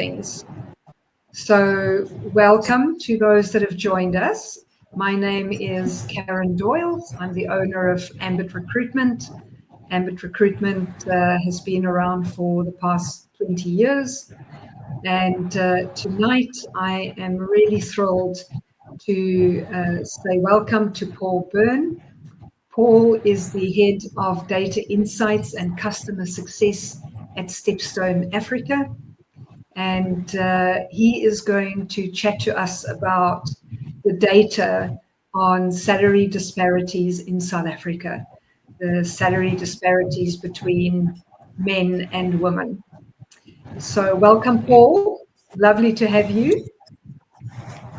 things. So welcome to those that have joined us. My name is Karen Doyle. I'm the owner of Ambit Recruitment. Ambit Recruitment has been around for the past 20 years. And tonight I am really thrilled to say welcome to Paul Byrne. Paul is the head of data insights and customer success at Stepstone Africa. And he is going to chat to us about the data on salary disparities in South Africa, the salary disparities between men and women. So welcome, Paul. Lovely to have you.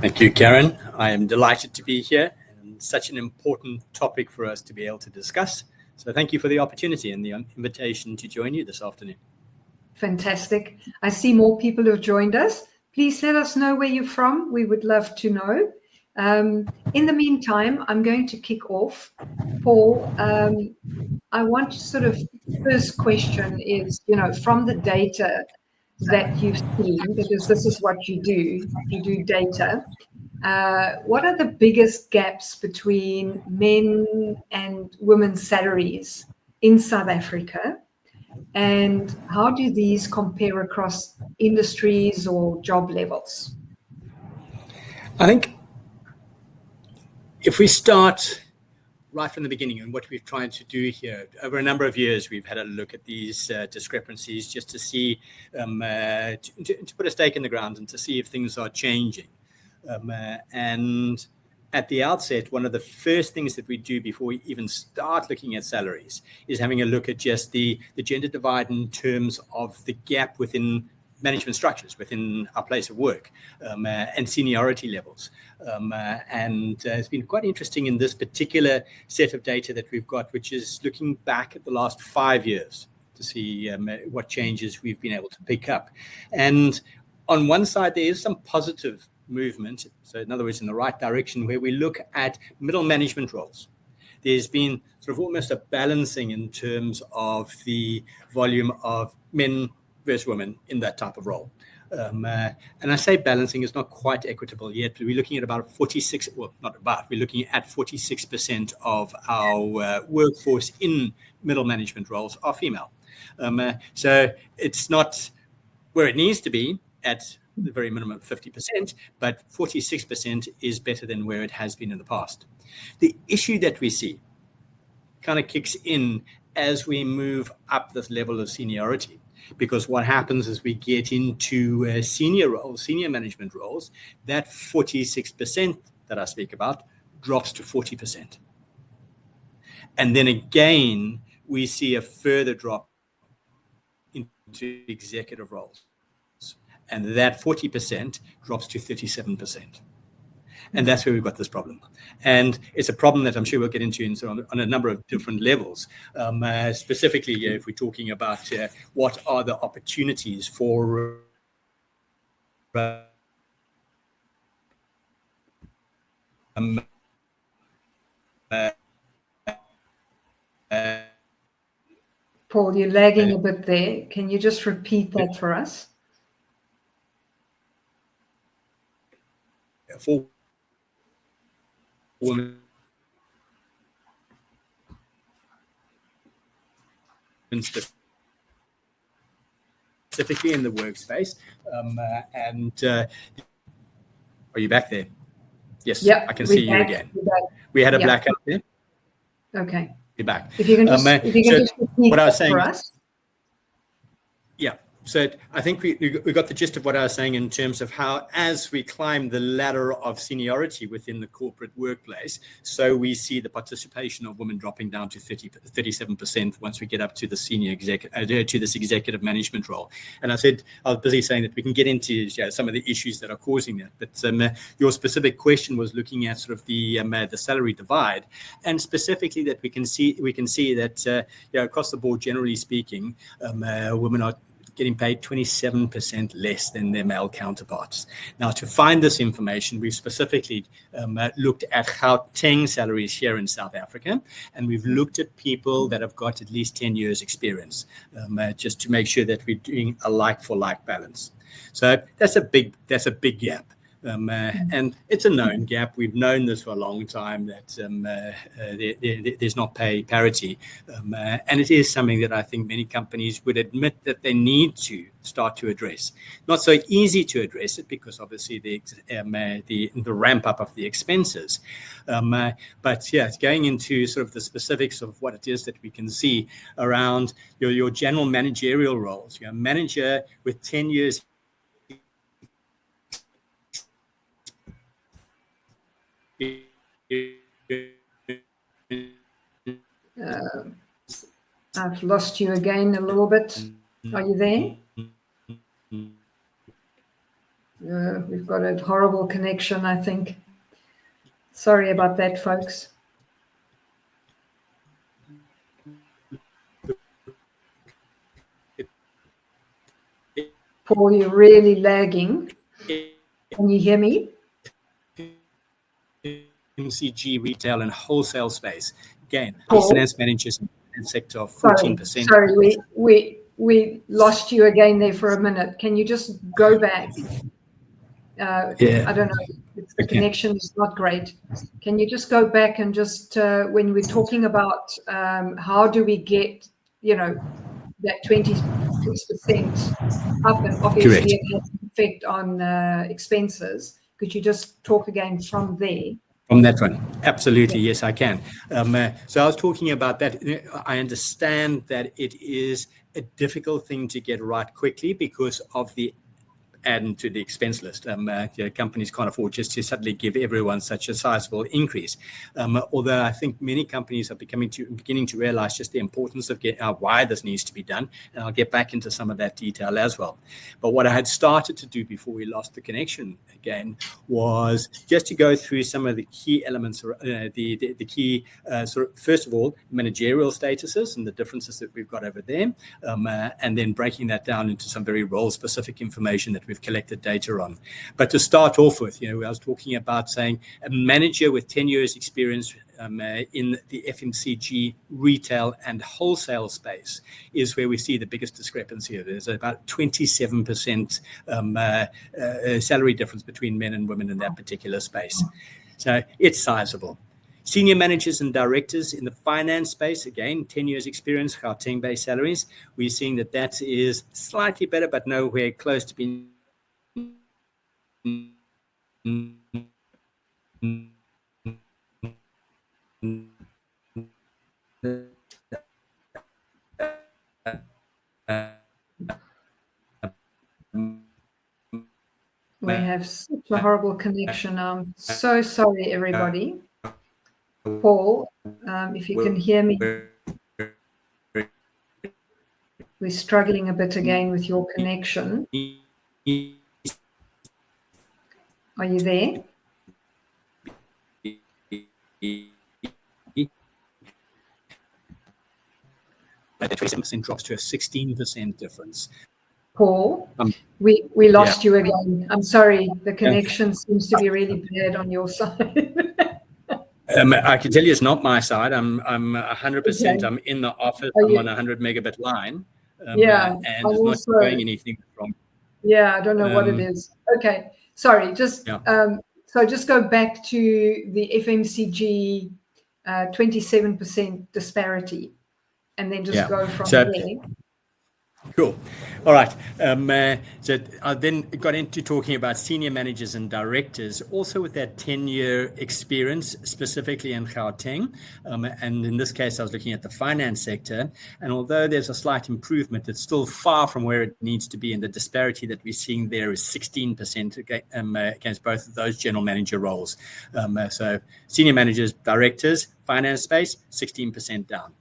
Thank you, Karen. I am delighted to be here, and such an important topic for us to be able to discuss. So thank you for the opportunity and the invitation to join you this afternoon. Fantastic. I see more people who have joined us. Please let us know where you're from. We would love to know. In the meantime, I'm going to kick off. Paul, I want to sort of, first question is, from the data that you've seen, because this is what you do data, what are the biggest gaps between men and women's salaries in South Africa? And how do these compare across industries or job levels? I think if we start right from the beginning, and what we've tried to do here over a number of years, we've had a look at these discrepancies just to see, to put a stake in the ground and to see if things are changing. And at the outset, one of the first things that we do before we even start looking at salaries is having a look at just the gender divide in terms of the gap within management structures, within our place of work, and seniority levels. And it's been quite interesting in this particular set of data that we've got, which is looking back at the last 5 years to see what changes we've been able to pick up. And on one side, there is some positive movement, so in other words, in the right direction, where we look at middle management roles. There's been sort of almost a balancing in terms of the volume of men versus women in that type of role. And I say balancing is not quite equitable yet, but we're looking at about 46, well, not about, we're looking at 46% of our workforce in middle management roles are female. So it's not where it needs to be at the very minimum 50%, but 46% is better than where it has been in the past. The issue that we see kind of kicks in as we move up this level of seniority, because what happens is we get into senior roles, senior management roles, that 46% that I speak about drops to 40%. And then again, we see a further drop into executive roles. And that 40% drops to 37%. And that's where we've got this problem. And it's a problem that I'm sure we'll get into on a number of different levels. Specifically, if we're talking about what are the opportunities for Paul, you're lagging a bit there. Can you just repeat that for us? For women specifically in the workspace. Are you back there? Yes, yep, I can see you again. We had a blackout there. Okay. You're back. If you can just, just repeat what I was saying for us. Yeah. So I think we got the gist of what I was saying in terms of how, as we climb the ladder of seniority within the corporate workplace, so we see the participation of women dropping down to 37% once we get up to the senior to this executive management role. And I was busy saying that we can get into some of the issues that are causing that. But your specific question was looking at sort of the salary divide, and specifically that we can see that across the board, generally speaking, women are getting paid 27% less than their male counterparts. Now, to find this information, we've specifically looked at Gauteng salaries here in South Africa, and we've looked at people that have got at least 10 years experience, just to make sure that we're doing a like-for-like balance. So that's a big gap. And it's a known gap. We've known this for a long time, that there's not pay parity. And it is something that I think many companies would admit that they need to start to address. Not so easy to address it, because obviously the ramp up of the expenses. But yeah, it's going into sort of the specifics of what it is that we can see around your general managerial roles. You're a manager with 10 years I've lost you again a little bit. Are you there? We've got a horrible connection, I think. Sorry about that, folks. Paul, you're really lagging. Can you hear me? FMCG retail and wholesale space. Again, Paul? finance managers in the sector of 14%. Sorry, we lost you again there for a minute. Can you just go back? Yeah. I don't know. The connection is not great. Can you just go back and just, when we're talking about how do we get, that 26% up, and obviously Correct. it has an effect on expenses. Could you just talk again from there? From that one, absolutely, yes, I can. So I was talking about that. I understand that it is a difficult thing to get right quickly because of the add to the expense list. Companies can't afford just to suddenly give everyone such a sizable increase. Although I think many companies are beginning to realize just the importance of why this needs to be done. And I'll get back into some of that detail as well. But what I had started to do before we lost the connection again was just to go through some of the key elements, the key sort of, first of all, managerial statuses and the differences that we've got over there, and then breaking that down into some very role-specific information that we've collected data on. But to start off with, I was talking about saying a manager with 10 years experience in the FMCG retail and wholesale space is where we see the biggest discrepancy. There's about 27% salary difference between men and women in that particular space. So it's sizable. Senior managers and directors in the finance space, again, 10 years experience, Gauteng-based salaries. We're seeing that is slightly better, but nowhere close to being we have such a horrible connection. I'm so sorry, everybody. Paul, if you can hear me, we're struggling a bit again with your connection. Are you there? The 27% drops to a 16% difference. Paul, we lost you again. I'm sorry, the connection seems to be really bad on your side. I can tell you it's not my side. I'm 100%. Okay. I'm in the office. I'm on a 100 megabit line. And it's not doing anything wrong. Yeah, I don't know what it is. Okay, sorry. Just so just go back to the FMCG 27% disparity, and then just go from there. Cool. All right. So I then got into talking about senior managers and directors, also with that 10-year experience, specifically in Gauteng. And in this case, I was looking at the finance sector. And although there's a slight improvement, it's still far from where it needs to be. And the disparity that we're seeing there is 16% against both of those general manager roles. So senior managers, directors, finance space, 16% down.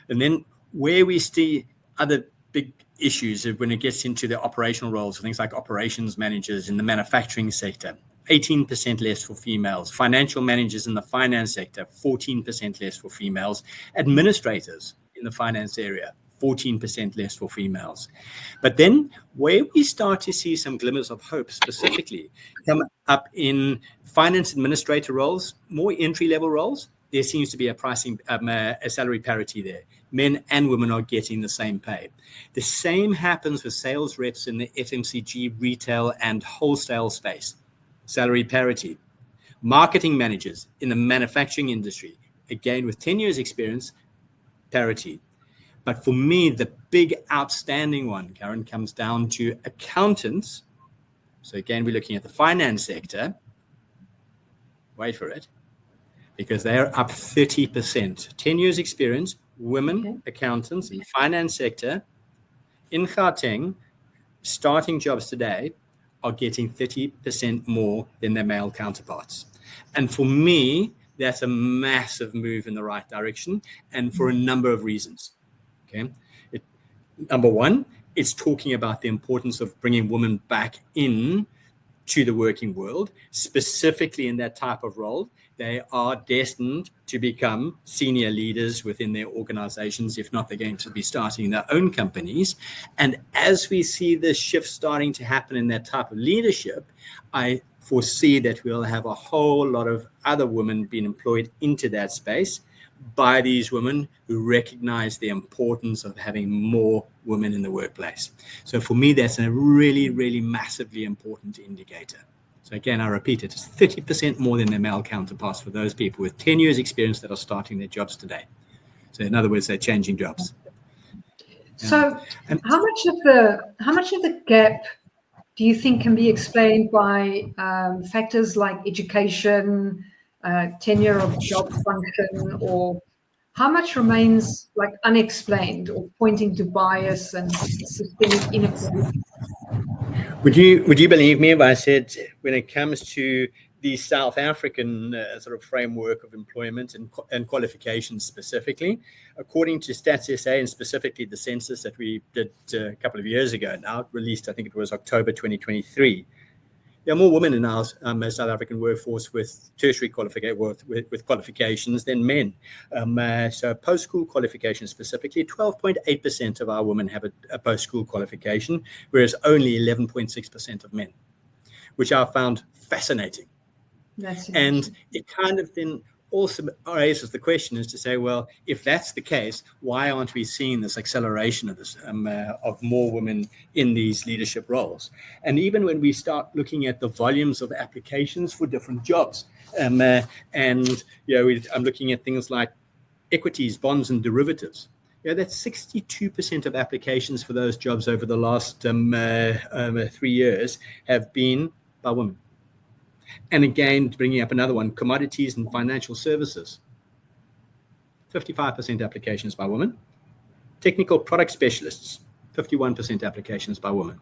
And then where we see other big issues when it gets into the operational roles, things like operations managers in the manufacturing sector, 18% less for females. Financial managers in the finance sector, 14% less for females. Administrators in the finance area, 14% less for females. But then where we start to see some glimmers of hope specifically come up in finance administrator roles, more entry-level roles, there seems to be a salary parity there. Men and women are getting the same pay. The same happens with sales reps in the FMCG, retail, and wholesale space. Salary parity. Marketing managers in the manufacturing industry, again with 10 years experience, parity. But for me, the big outstanding one, Karen, comes down to accountants. So again, we're looking at the finance sector. Wait for it. Because they're up 30%. 10 years experience, women accountants in the finance sector in Gauteng, starting jobs today, are getting 30% more than their male counterparts. And for me, that's a massive move in the right direction, and for a number of reasons. Okay, number one, it's talking about the importance of bringing women back in to the working world, specifically in that type of role. They are destined to become senior leaders within their organizations. If not, they're going to be starting their own companies. And as we see this shift starting to happen in that type of leadership, I foresee that we'll have a whole lot of other women being employed into that space by these women who recognize the importance of having more women in the workplace. So for me, that's a really, really massively important indicator. So again, I repeat it, it's 30% more than their male counterparts for those people with 10 years experience that are starting their jobs today. So in other words, they're changing jobs. So how much of the gap do you think can be explained by factors like education, tenure of job function, or how much remains like unexplained or pointing to bias and systemic inequality? Would you believe me if I said when it comes to the South African sort of framework of employment and qualifications specifically, according to Stats SA and specifically the census that we did a couple of years ago, now released, I think it was October 2023, there are more women in our South African workforce with tertiary with qualifications than men. So post-school qualifications specifically, 12.8% of our women have a post-school qualification, whereas only 11.6% of men, which I found fascinating. And it kind of then also raises the question is to say, well, if that's the case, why aren't we seeing this acceleration of this of more women in these leadership roles? And even when we start looking at the volumes of applications for different jobs, and I'm looking at things like equities, bonds, and derivatives. That's 62% of applications for those jobs over the last 3 years have been by women. And again, bringing up another one, commodities and financial services. 55% applications by women. Technical product specialists, 51% applications by women.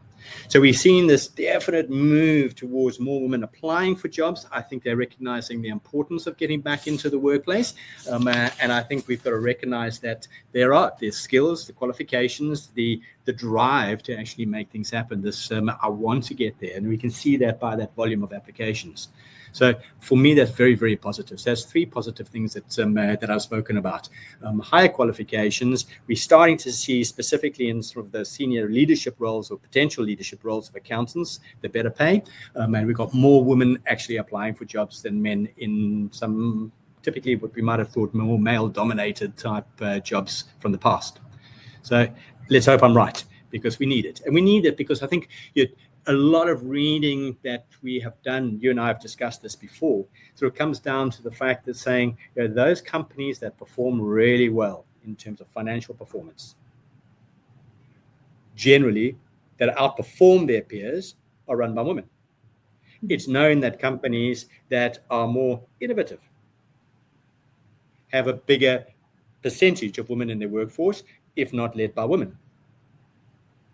So we've seen this definite move towards more women applying for jobs. I think they're recognizing the importance of getting back into the workplace. And I think we've got to recognize that there's skills, the qualifications, the drive to actually make things happen. I want to get there. And we can see that by that volume of applications. So for me, that's very, very positive. So that's three positive things that I've spoken about. Higher qualifications, we're starting to see specifically in sort of the senior leadership roles or potential leadership roles of accountants, the better pay. And we've got more women actually applying for jobs than men in some typically what we might have thought more male-dominated type jobs from the past. So let's hope I'm right, because we need it. And we need it because I think a lot of reading that we have done, you and I have discussed this before, so it comes down to the fact that saying those companies that perform really well in terms of financial performance, generally that outperform their peers, are run by women. It's known that companies that are more innovative have a bigger percentage of women in their workforce, if not led by women.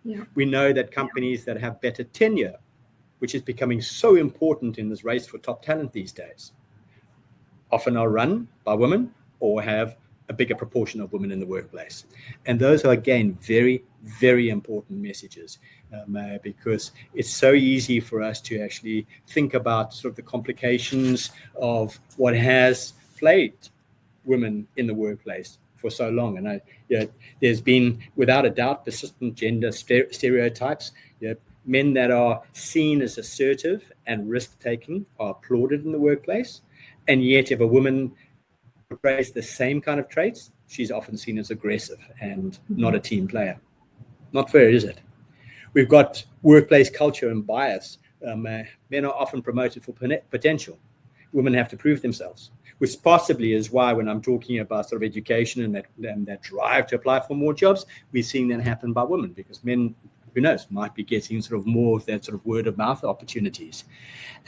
Yeah. We know that companies that have better tenure, which is becoming so important in this race for top talent these days, often are run by women or have a bigger proportion of women in the workplace. And those are, again, very, very important messages because it's so easy for us to actually think about sort of the complications of what has plagued women in the workplace for so long. And there's been, without a doubt, persistent gender stereotypes. Men that are seen as assertive and risk-taking are applauded in the workplace. And yet if a woman portrays the same kind of traits, she's often seen as aggressive and not a team player. Not fair, is it? We've got workplace culture and bias. Men are often promoted for potential. Women have to prove themselves, which possibly is why when I'm talking about sort of education and that drive to apply for more jobs, we're seeing that happen by women, because men, who knows, might be getting sort of more of that sort of word of mouth opportunities.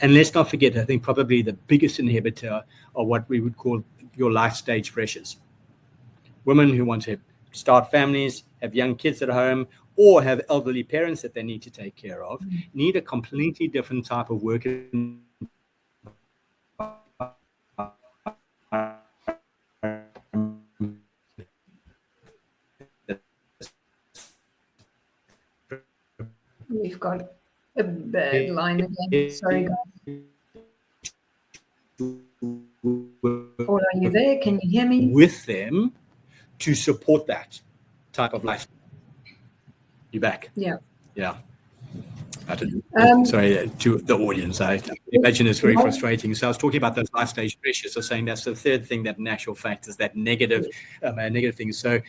And let's not forget, I think probably the biggest inhibitor are what we would call your life stage pressures. Women who want to start families, have young kids at home, or have elderly parents that they need to take care of, need a completely different type of work. We've got a bad line again. Sorry, guys. Paul, are you there? Can you hear me? With them to support that type of life. You back? Yeah. Yeah. Sorry to the audience. I imagine it's very frustrating. So I was talking about those life stage pressures. So saying that's the third thing that in actual fact is that negative thing. So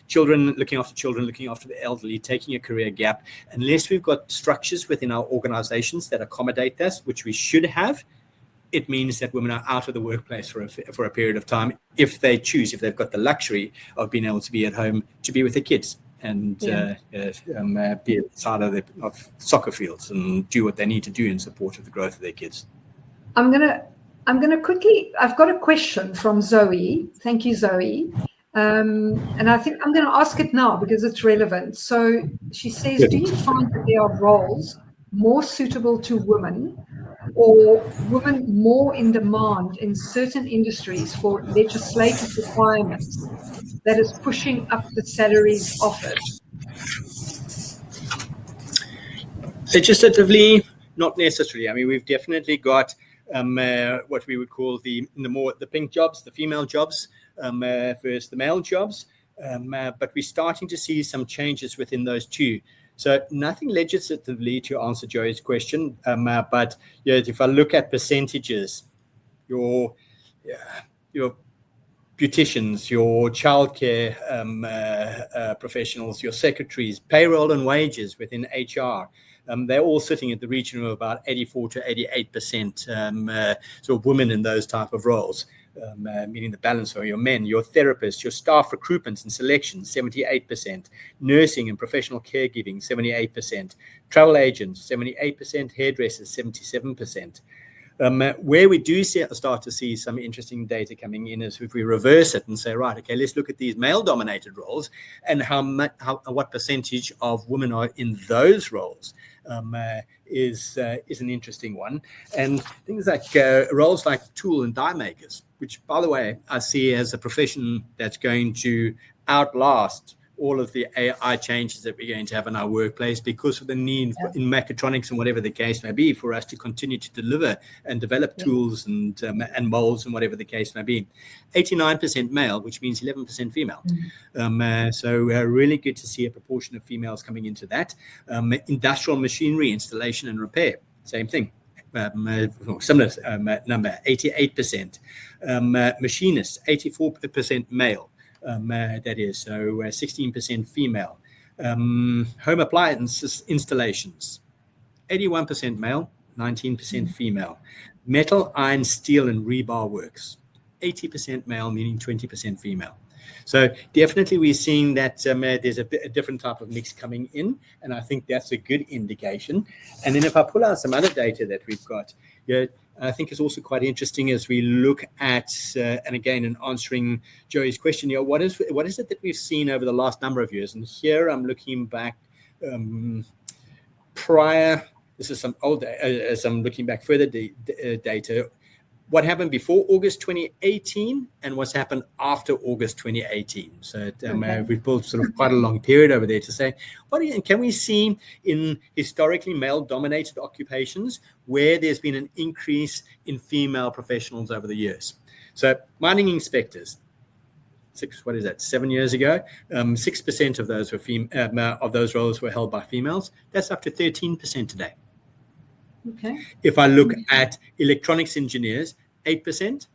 children, looking after the elderly, taking a career gap. Unless we've got structures within our organizations that accommodate this, which we should have, it means that women are out of the workplace for a period of time if they choose, if they've got the luxury of being able to be at home to be with their kids and be outside of soccer fields and do what they need to do in support of the growth of their kids. I'm gonna quickly. I've got a question from Zoe. Thank you, Zoe. And I think I'm going to ask it now because it's relevant. So she says, do you find that there are roles more suitable to women, or women more in demand in certain industries for legislative requirements that is pushing up the salaries offered? Legislatively, not necessarily. I mean, we've definitely got what we would call the pink jobs, the female jobs, versus the male jobs. But we're starting to see some changes within those two. So nothing legislatively to answer Joey's question. But if I look at percentages, your beauticians, your childcare professionals, your secretaries, payroll and wages within HR, they're all sitting at the region of about 84 to 88% sort of women in those type of roles, meaning the balance are your men, your therapists, your staff recruitment and selection, 78%, nursing and professional caregiving, 78%, travel agents, 78%, hairdressers, 77%. Where we do start to see some interesting data coming in is if we reverse it and say, right, okay, let's look at these male-dominated roles and what percentage of women are in those roles is an interesting one. And things like roles like tool and die makers, which, by the way, I see as a profession that's going to outlast all of the AI changes that we're going to have in our workplace because of the need in mechatronics and whatever the case may be for us to continue to deliver and develop tools and molds and whatever the case may be. 89% male, which means 11% female. So really good to see a proportion of females coming into that. Industrial machinery installation and repair, same thing. Similar number, 88%. Machinists, 84% male. That is, so 16% female. Home appliance installations, 81% male, 19% female. Metal, iron, steel, and rebar works, 80% male, meaning 20% female. So definitely we're seeing that there's a different type of mix coming in, and I think that's a good indication. And then if I pull out some other data that we've got, I think it's also quite interesting as we look at, and again, in answering Joey's question, what is it that we've seen over the last number of years? And here I'm looking back prior. This is some old, as I'm looking back further data. What happened before August 2018 and what's happened after August 2018. So we've built sort of quite a long period over there to say, can we see in historically male-dominated occupations where there's been an increase in female professionals over the years? So mining inspectors, 7 years ago, 6% of those were of those roles were held by females. That's up to 13% today. Okay. If I look at electronics engineers, 8%.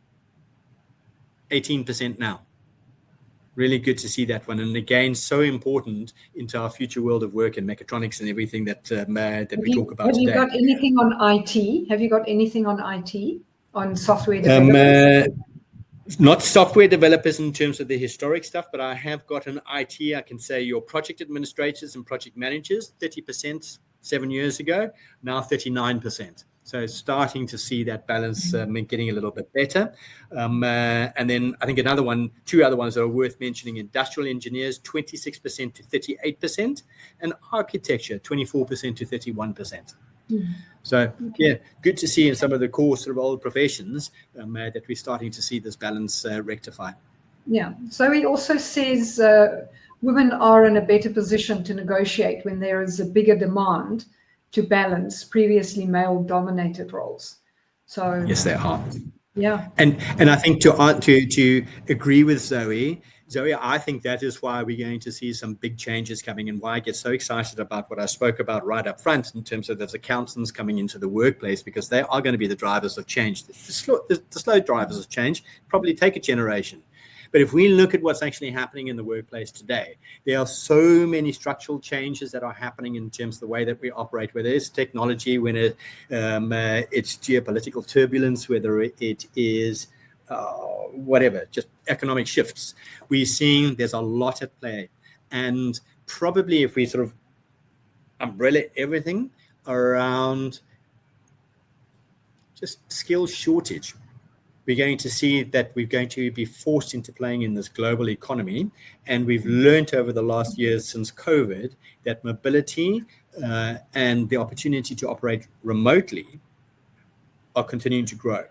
18% now. Really good to see that one. And again, so important into our future world of work and mechatronics and everything that we talk about today. Have you got anything on IT? Have you got anything on IT, on software developers? Not software developers in terms of the historic stuff, but I have got an IT. I can say your project administrators and project managers, 30% 7 years ago, now 39%. So starting to see that balance getting a little bit better. And then I think two other ones that are worth mentioning: industrial engineers, 26% to 38%, and architecture, 24% to 31%. So yeah, good to see in some of the core sort of old professions that we're starting to see this balance rectify. Yeah. So he also says women are in a better position to negotiate when there is a bigger demand to balance previously male-dominated roles. So yes, they are. Yeah. And I think to agree with Zoe, I think that is why we're going to see some big changes coming, and why I get so excited about what I spoke about right up front in terms of those accountants coming into the workplace, because they are going to be the drivers of change. The slow drivers of change probably take a generation. But if we look at what's actually happening in the workplace today, there are so many structural changes that are happening in terms of the way that we operate, whether it's technology, whether it's geopolitical turbulence, whether it is whatever, just economic shifts. We're seeing there's a lot at play. And probably if we sort of umbrella everything around just skill shortage, we're going to see that we're going to be forced into playing in this global economy. And we've learned over the last years since COVID that mobility and the opportunity to operate remotely are continuing to grow.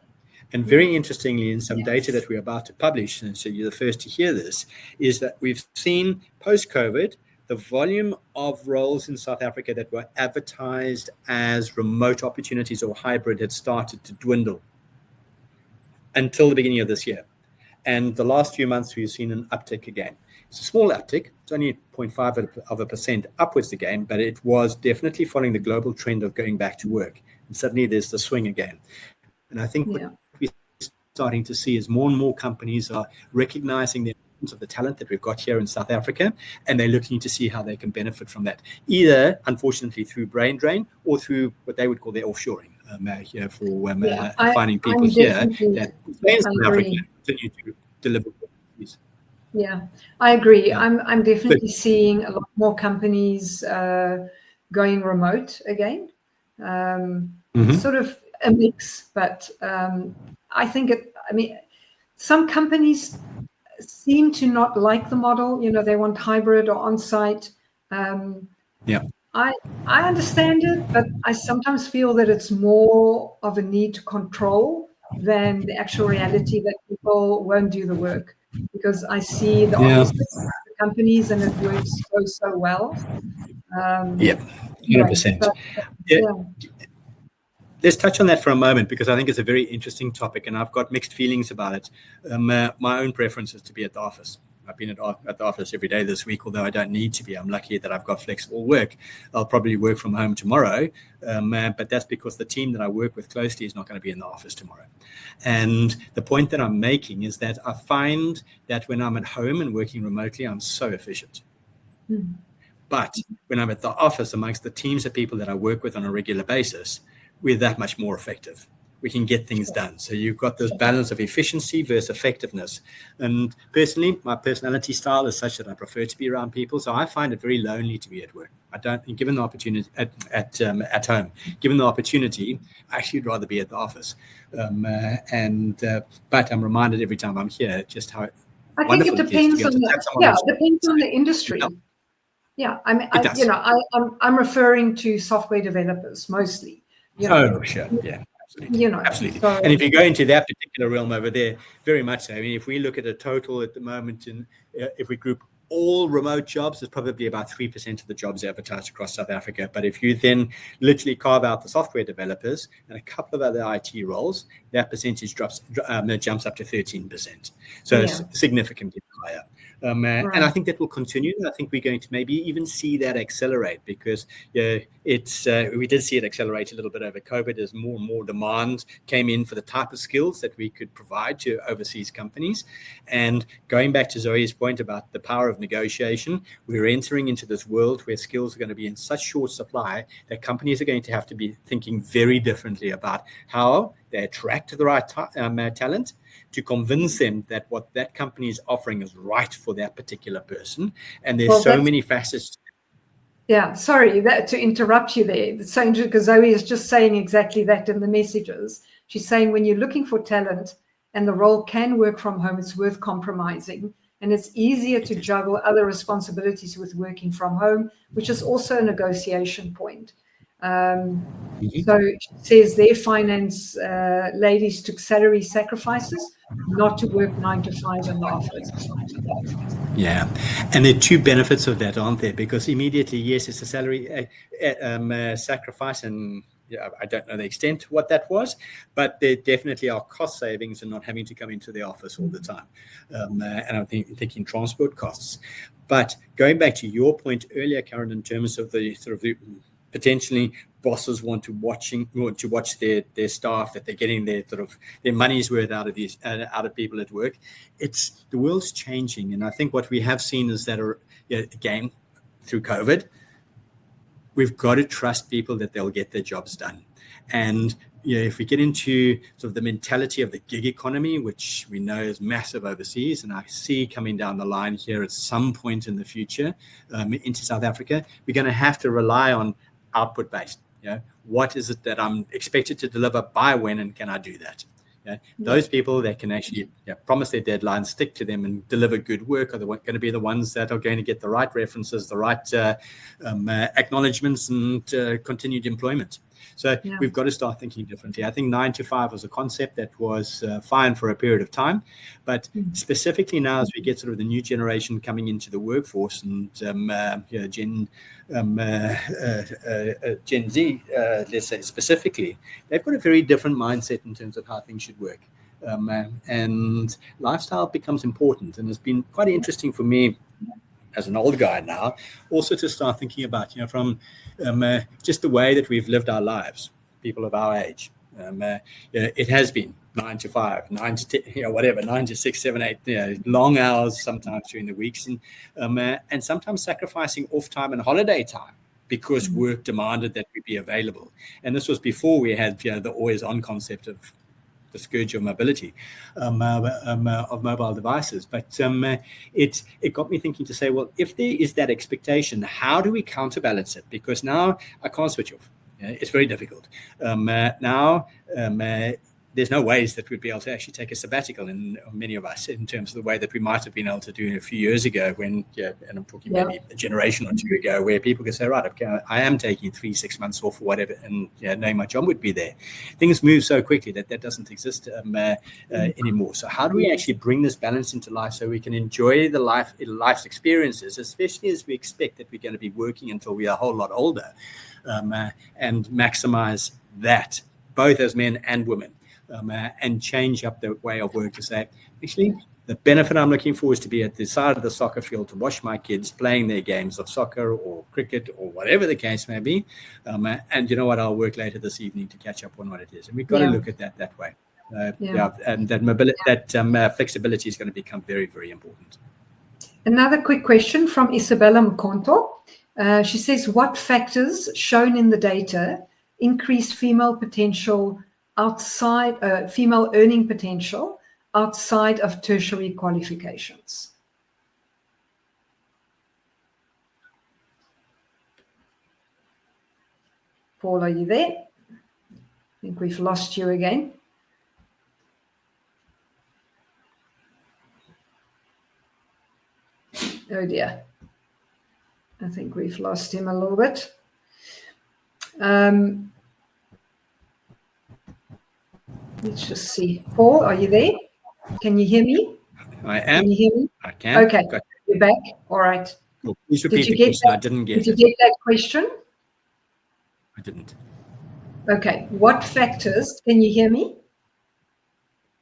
And very interestingly, in some data that we're about to publish, and so you're the first to hear this, is that we've seen post-COVID, the volume of roles in South Africa that were advertised as remote opportunities or hybrid had started to dwindle until the beginning of this year. And the last few months, we've seen an uptick again. It's a small uptick. It's only 0.5% upwards again, but it was definitely following the global trend of going back to work. And suddenly there's the swing again. And I think what we're starting to see is more and more companies are recognizing the importance of the talent that we've got here in South Africa, and they're looking to see how they can benefit from that, either, unfortunately, through brain drain or through what they would call their offshoring here for finding people here that in South Africa continue to deliver. Yeah, I agree. Yeah. I'm definitely seeing a lot more companies going remote again. Sort of a mix, but I think some companies seem to not like the model. They want hybrid or on-site. I understand it, but I sometimes feel that it's more of a need to control than the actual reality that people won't do the work, because I see the offices, the companies, and it works so well. 100%. Let's touch on that for a moment, because I think it's a very interesting topic, and I've got mixed feelings about it. My own preference is to be at the office. I've been at the office every day this week, although I don't need to be. I'm lucky that I've got flexible work. I'll probably work from home tomorrow, but that's because the team that I work with closely is not going to be in the office tomorrow. And the point that I'm making is that I find that when I'm at home and working remotely, I'm so efficient. But when I'm at the office amongst the teams of people that I work with on a regular basis, we're that much more effective. We can get things done. So you've got this balance of efficiency versus effectiveness. And personally, my personality style is such that I prefer to be around people. So I find it very lonely to be at work. I don't, given the opportunity at home, given the opportunity, I actually would rather be at the office. But I'm reminded every time I'm here just how I think it depends on the industry. Yeah, I mean, I'm referring to software developers mostly. Sure, yeah. Absolutely. So, and if you go into that particular realm over there, very much so. I mean, if we look at a total at the moment, and if we group all remote jobs, there's probably about 3% of the jobs advertised across South Africa. But if you then literally carve out the software developers and a couple of other IT roles, that percentage jumps up to 13%. So it's significantly higher. And I think that will continue. I think we're going to maybe even see that accelerate, because we did see it accelerate a little bit over COVID as more and more demand came in for the type of skills that we could provide to overseas companies. And going back to Zoe's point about the power of negotiation, we're entering into this world where skills are going to be in such short supply that companies are going to have to be thinking very differently about how they attract the right talent, to convince them that what that company is offering is right for that particular person. And there's so many facets. Yeah, sorry to interrupt you there. It's so interesting because Zoe is just saying exactly that in the messages. She's saying when you're looking for talent and the role can work from home, it's worth compromising. And it's easier to juggle other responsibilities with working from home, which is also a negotiation point. So she says their finance ladies took salary sacrifices not to work 9 to 5 in the office. Yeah, and there are two benefits of that, aren't there? Because immediately, yes, it's a salary sacrifice, and I don't know the extent to what that was, but there definitely are cost savings in not having to come into the office all the time. And I'm thinking transport costs. But going back to your point earlier, Karen, in terms of the sort of the potentially bosses want to watch their staff, that they're getting their money's worth out of people at work. It's the world's changing, and I think what we have seen is that again through COVID, we've got to trust people that they'll get their jobs done. And if we get into sort of the mentality of the gig economy, which we know is massive overseas, and I see coming down the line here at some point in the future into South Africa, we're going to have to rely on output based. What is it that I'm expected to deliver by when, and can I do that? Those people that can actually promise their deadlines, stick to them, and deliver good work are going to be the ones that are going to get the right references, the right acknowledgements, and continued employment. So we've got to start thinking differently. I think 9 to 5 was a concept that was fine for a period of time, but specifically now, as we get sort of the new generation coming into the workforce, and Gen Z, let's say specifically, they've got a very different mindset in terms of how things should work. And lifestyle becomes important, and it's been quite interesting for me as an old guy now, also to start thinking about, from just the way that we've lived our lives, people of our age. It has been 9 to 5, 9 to 10, whatever, 9 to 6, 7, 8, long hours sometimes during the weeks, and sometimes sacrificing off time and holiday time because work demanded that we be available. And this was before we had the always on concept of the scourge of mobility, of mobile devices. But it got me thinking to say, well, if there is that expectation, how do we counterbalance it? Because now I can't switch off. It's very difficult. Now there's no ways that we'd be able to actually take a sabbatical, in many of us, in terms of the way that we might have been able to do it a few years ago, when, and I'm talking maybe a generation or two ago, where people could say, right, okay, I am taking 3-6 months off or whatever, and knowing my job would be there. Things move so quickly that doesn't exist anymore. So how do we actually bring this balance into life so we can enjoy the life's experiences, especially as we expect that we're going to be working until we are a whole lot older, and maximize that, both as men and women. And change up the way of work to say, actually, the benefit I'm looking for is to be at the side of the soccer field to watch my kids playing their games of soccer or cricket or whatever the case may be. And you know what? I'll work later this evening to catch up on what it is. And we've got to look at that way. And that mobility, that flexibility is going to become very, very important. Another quick question from Isabella Mkonto. She says, what factors shown in the data increase female earning potential outside of tertiary qualifications? Paul, are you there? I think we've lost you again. Oh dear. I think we've lost him a little bit. Let's just see. Paul, are you there? Can you hear me? I am. Can you hear me? I can. Okay. You're back. All right. Cool. Please repeat the question. I didn't get it. Did you get that question? I didn't. Okay. What factors, can you hear me?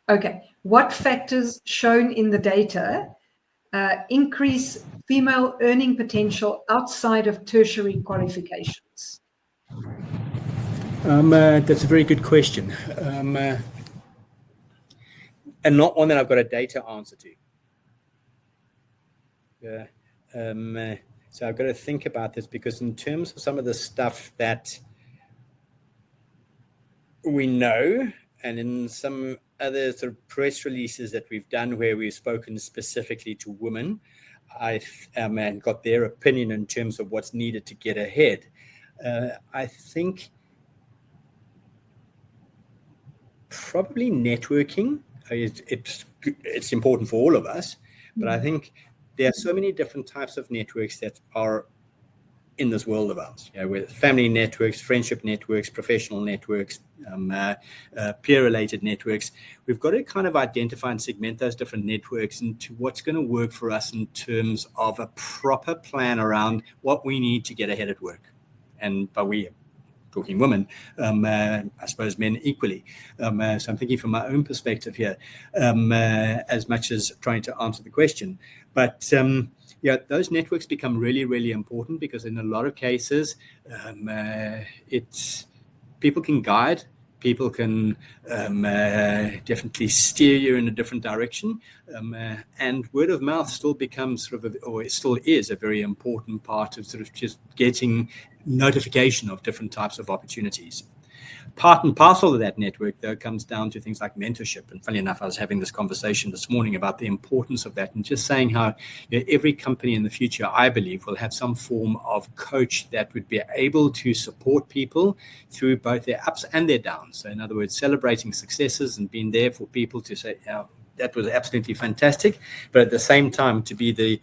Okay. What factors shown in the data increase female earning potential outside of tertiary qualifications? That's a very good question, and not one that I've got a data answer to. So I've got to think about this, because in terms of some of the stuff that we know, and in some other sort of press releases that we've done where we've spoken specifically to women, and got their opinion in terms of what's needed to get ahead. I think probably networking. It's important for all of us, but I think there are so many different types of networks that are in this world of ours, with family networks, friendship networks, professional networks, peer-related networks. We've got to kind of identify and segment those different networks into what's going to work for us in terms of a proper plan around what we need to get ahead at work. And by we, talking women, I suppose men equally. So I'm thinking from my own perspective here, as much as trying to answer the question. But those networks become really, really important, because in a lot of cases, people can guide, people can definitely steer you in a different direction, and word of mouth still becomes or it still is a very important part of sort of just getting notification of different types of opportunities. Part and parcel of that network, though, comes down to things like mentorship. And funny enough, I was having this conversation this morning about the importance of that, and just saying how every company in the future, I believe, will have some form of coach that would be able to support people through both their ups and their downs. So in other words, celebrating successes and being there for people to say, that was absolutely fantastic, but at the same time to be the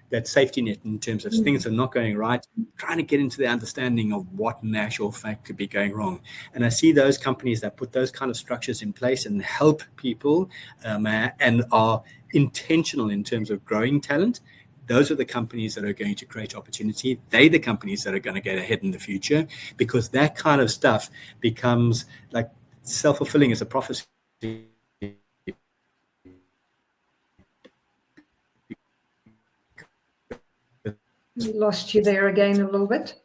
that safety net in terms of things are not going right, trying to get into the understanding of what in actual fact could be going wrong. And I see those companies that put those kind of structures in place and help people and are intentional in terms of growing talent. Those are the companies that are going to create opportunity. They're the companies that are going to get ahead in the future, because that kind of stuff becomes like self-fulfilling as a prophecy. We lost you there again a little bit.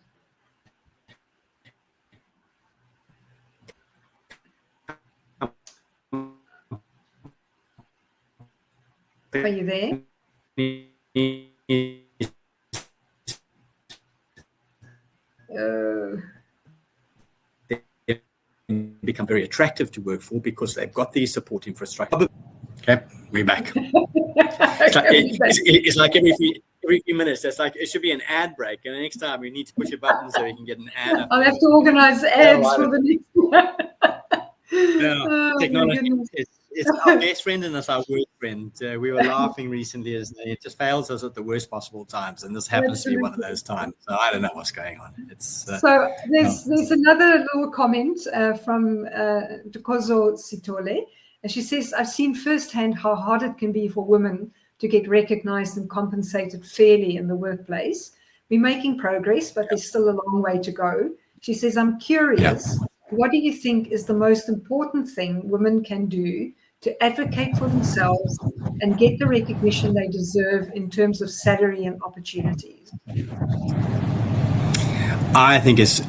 Are you there? Become very attractive to work for, because they've got the support infrastructure. Okay, we're back. It's like every few minutes, that's like, it should be an ad break, and the next time we need to push a button so we can get an ad. I'll have to organize ads for the next one. Technology is our best friend and it's our worst friend. We were laughing recently as it just fails us at the worst possible times, and this happens to be one of those times. So I don't know what's going on. So there's another little comment from Dukozo Sitole, and she says, I've seen firsthand how hard it can be for women to get recognized and compensated fairly in the workplace. We're making progress, but there's still a long way to go. She says, I'm curious, what do you think is the most important thing women can do to advocate for themselves and get the recognition they deserve in terms of salary and opportunities? I think it's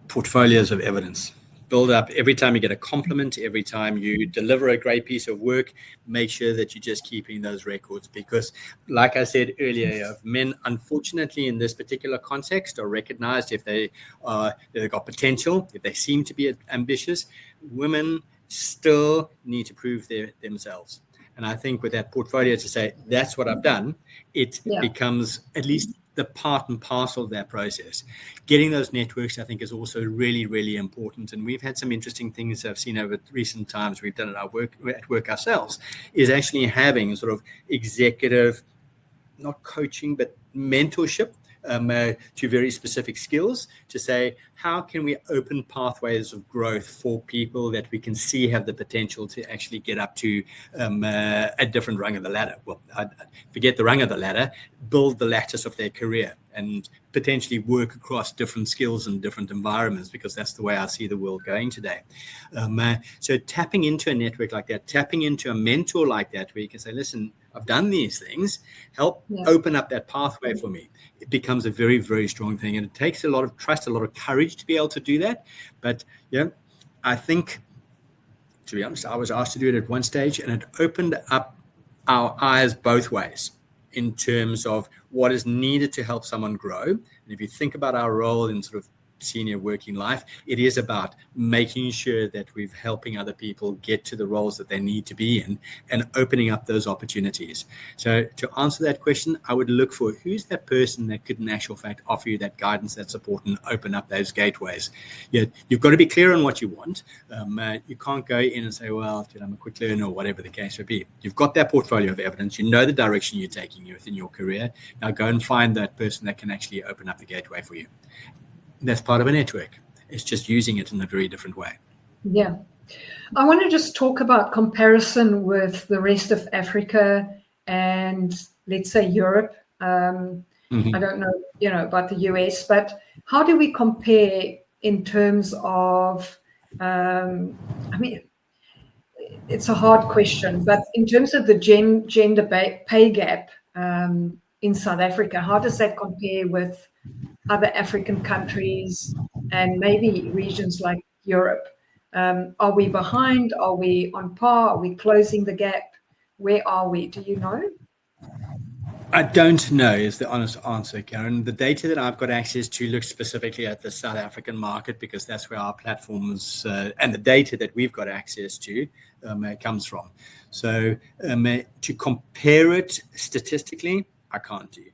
portfolios of evidence. Build up every time you get a compliment, every time you deliver a great piece of work, make sure that you're just keeping those records, because like I said earlier, men, unfortunately, in this particular context are recognized if they've got potential, if they seem to be ambitious. Women still need to prove themselves. And I think with that portfolio to say, that's what I've done, it becomes at least the part and parcel of that process. Getting those networks, I think, is also really, really important. And we've had some interesting things I've seen over recent times. We've done at work ourselves, is actually having sort of executive, not coaching, but mentorship to very specific skills to say, how can we open pathways of growth for people that we can see have the potential to actually get up to a different rung of the ladder? Well, forget the rung of the ladder, build the lattice of their career and potentially work across different skills and different environments, because that's the way I see the world going today. So tapping into a network like that, tapping into a mentor like that, where you can say, listen, I've done these things, help open up that pathway for me. It becomes a very, very strong thing. And it takes a lot of trust, a lot of courage to be able to do that. But I think, to be honest, I was asked to do it at one stage, and it opened up our eyes both ways in terms of what is needed to help someone grow. And if you think about our role in sort of senior working life, it is about making sure that we're helping other people get to the roles that they need to be in and opening up those opportunities. So to answer that question, I would look for who's that person that could in actual fact offer you that guidance, that support, and open up those gateways. You've got to be clear on what you want. You can't go in and say, well, I'm a quick learner or whatever the case may be. You've got that portfolio of evidence. You know the direction you're taking within your career. Now go and find that person that can actually open up the gateway for you. That's part of a network. It's just using it in a very different way. Yeah. I want to just talk about comparison with the rest of Africa and, let's say, Europe. I don't know, about the US, but how do we compare in terms of, it's a hard question, but in terms of the gender pay gap in South Africa, how does that compare with other African countries and maybe regions like Europe? Are we behind? Are we on par? Are we closing the gap? Where are we? Do you know? I don't know is the honest answer, Karen. The data that I've got access to looks specifically at the South African market, because that's where our platforms and the data that we've got access to comes from. So to compare it statistically, I can't do.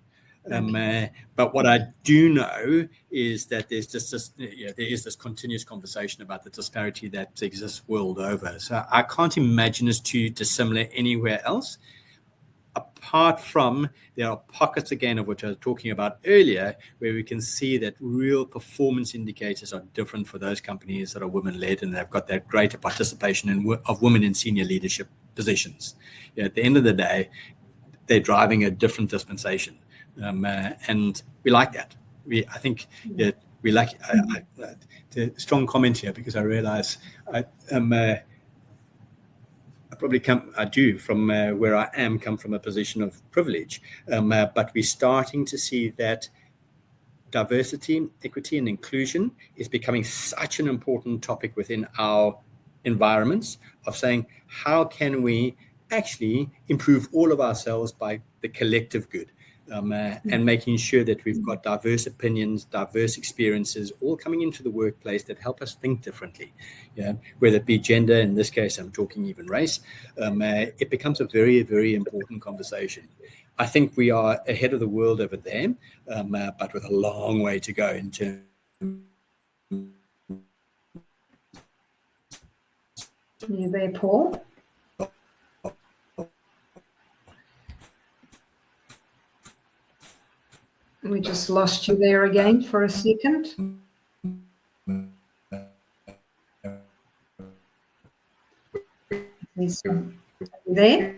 But what I do know is that there's just there is this continuous conversation about the disparity that exists world over. So I can't imagine it's too dissimilar anywhere else, apart from there are pockets again of which I was talking about earlier, where we can see that real performance indicators are different for those companies that are women-led and they've got that greater participation of women in senior leadership positions. At the end of the day, they're driving a different dispensation. And we like that. I think we like the strong comment here, because I realize I do from where I am come from a position of privilege, but we're starting to see that diversity, equity, and inclusion is becoming such an important topic within our environments, of saying, how can we actually improve all of ourselves by the collective good? And making sure that we've got diverse opinions, diverse experiences, all coming into the workplace that help us think differently. Whether it be gender, in this case, I'm talking even race, it becomes a very, very important conversation. I think we are ahead of the world over there, but with a long way to go in terms. Are you there, Paul? We just lost you there again for a second. Are you there?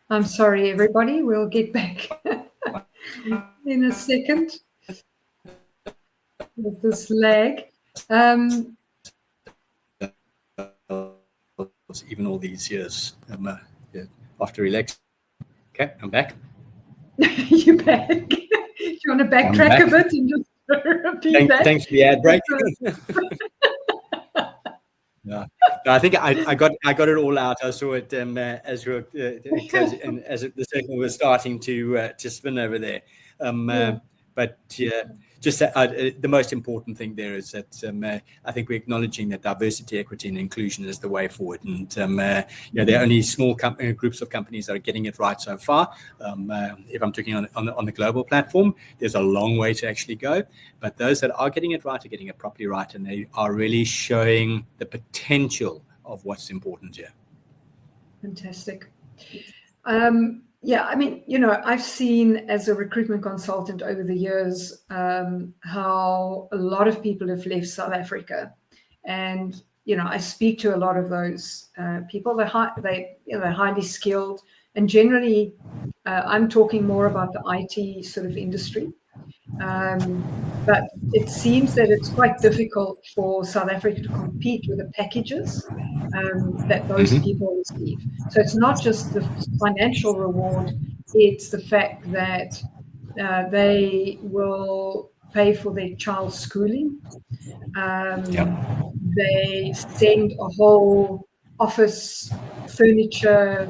I'm sorry, everybody. We'll get back in a second with this lag. Even all these years after election. Okay, I'm back. You're back. Do you want to backtrack a bit and just repeat that? Thanks for the ad break. No, I think I got it all out. I saw it as we were the circle was starting to spin over there. But just the most important thing there is that I think we're acknowledging that diversity, equity, and inclusion is the way forward. And there are only small groups of companies that are getting it right so far. If I'm talking on the global platform, there's a long way to actually go. But those that are getting it right are getting it properly right, and they are really showing the potential of what's important here. Fantastic. Yeah, I mean, I've seen as a recruitment consultant over the years how a lot of people have left South Africa, and I speak to a lot of those people. They're highly skilled, and generally, I'm talking more about the IT sort of industry. But it seems that it's quite difficult for South Africa to compete with the packages that those people receive. So it's not just the financial reward, it's the fact that they will pay for their child's schooling. They send a whole office furniture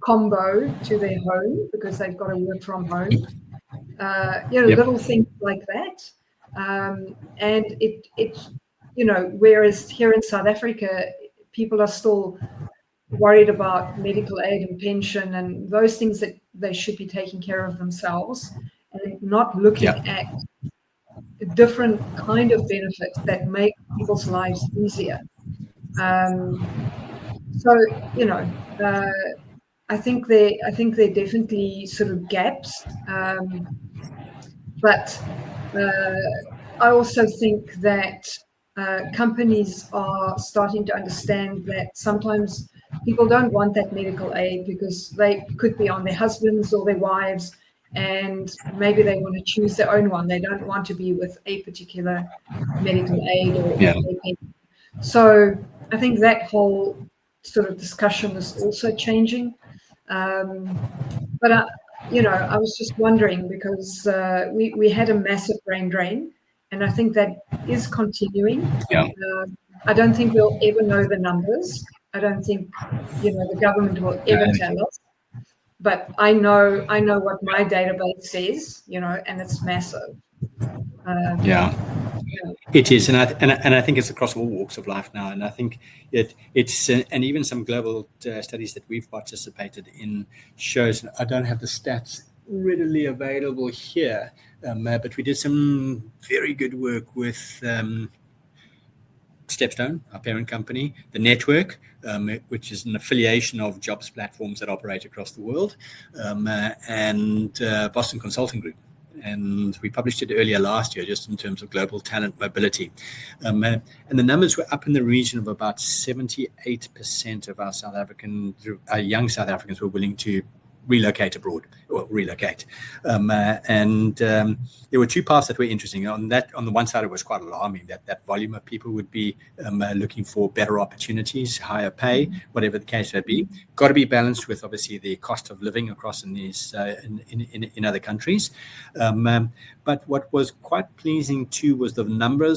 combo to their home because they've got to work from home. Little things like that. And it's, whereas here in South Africa, people are still worried about medical aid and pension and those things that they should be taking care of themselves and not looking at different kind of benefits that make people's lives easier. So, I think there definitely sort of gaps. But I also think that companies are starting to understand that sometimes people don't want that medical aid because they could be on their husbands or their wives, and maybe they want to choose their own one. They don't want to be with a particular medical aid or so I think that whole sort of discussion is also changing. But I was just wondering because we had a massive brain drain, and I think that is continuing. I don't think we'll ever know the numbers. I don't think the government will ever tell us. But I know what my database says, and it's massive. It is, and I think it's across all walks of life now. And I think it's and even some global studies that we've participated in shows. I don't have the stats readily available here, but we did some very good work with Stepstone, our parent company, the network, which is an affiliation of jobs platforms that operate across the world, and Boston Consulting Group. And we published it earlier last year, just in terms of global talent mobility. And the numbers were up in the region of about 78% of our young South Africans were willing to relocate abroad. And there were two parts that were interesting. On the one side, it was quite alarming that volume of people would be looking for better opportunities, higher pay, whatever the case may be. Got to be balanced with obviously the cost of living across in these in other countries. But what was quite pleasing too was the numbers